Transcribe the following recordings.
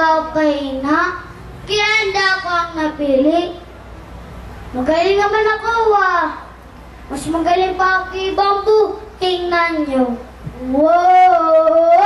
ikaw kahina, kaya handa ko ang napili. Magaling naman ako Mas magaling pa ako kay Bamboo. Tingnan nyo. Wow!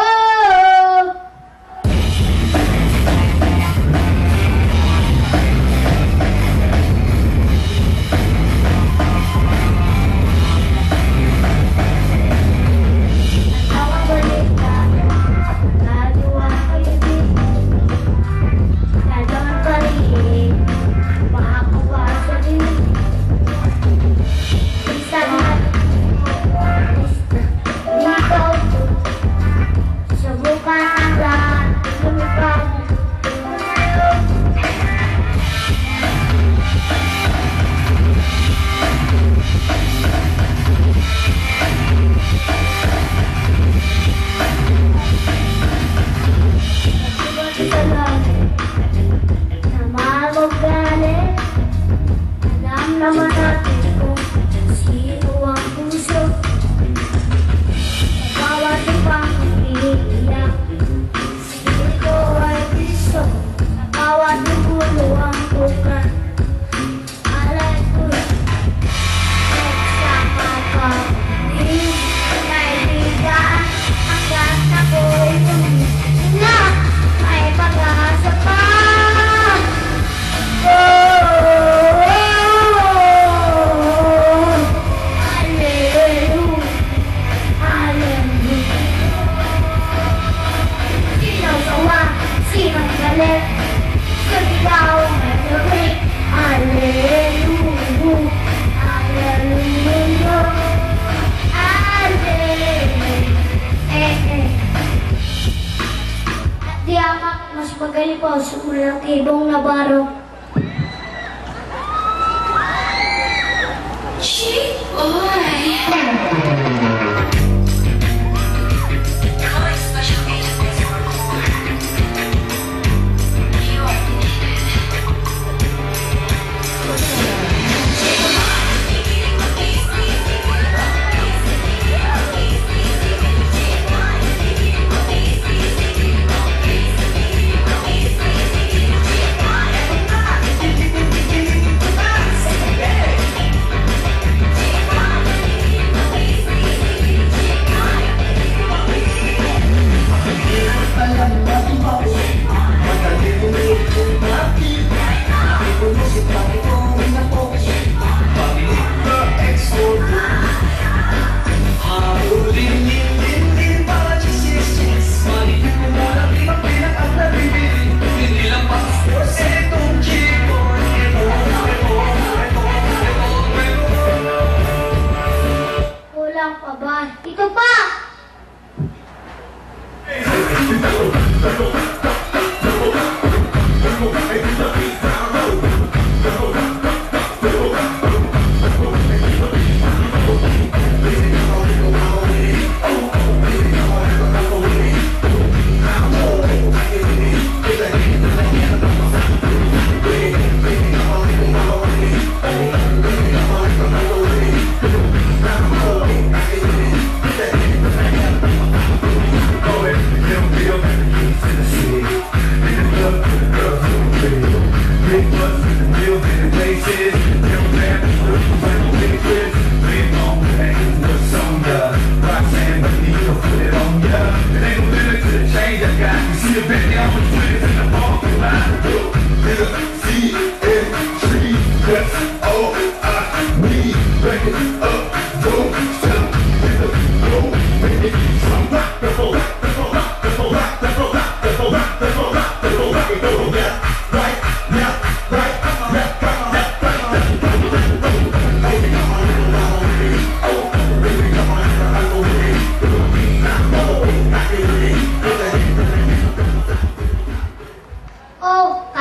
Mas magaling po sa ulang kibong Navarro. Cheap boy!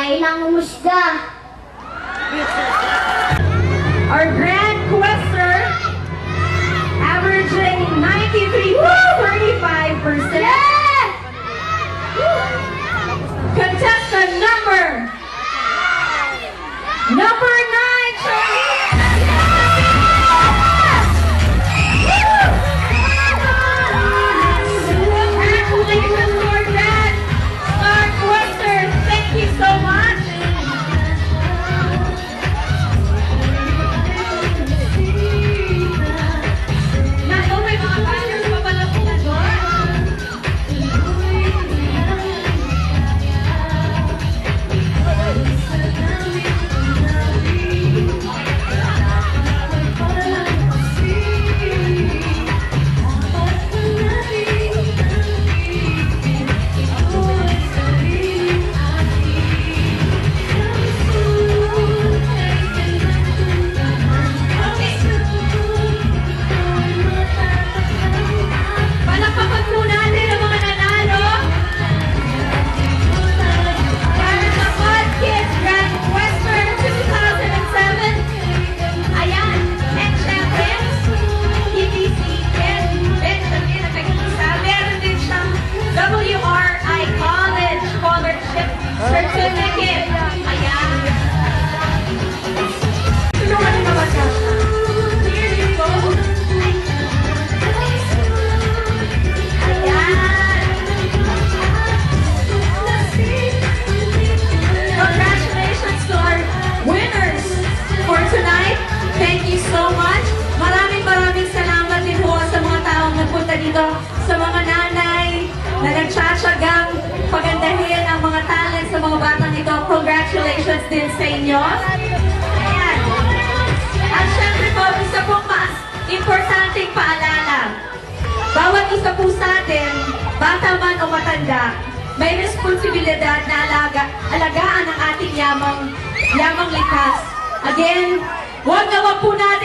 Kailangan umusga. Our grand quester averaging 93.35%. Yeah! Contestant number 9, Charlie. Congratulations, Lord Dad. Our quester talagang pagandahin ang mga talents ng mga batang ito. Congratulations din sa inyo. Ayan. At syempre po, isa pong importanteng paalala. Bawat isa po sa atin, bata man o matanda, may responsibilidad na alagaan ang ating yamang likas. Again, huwag naman po natin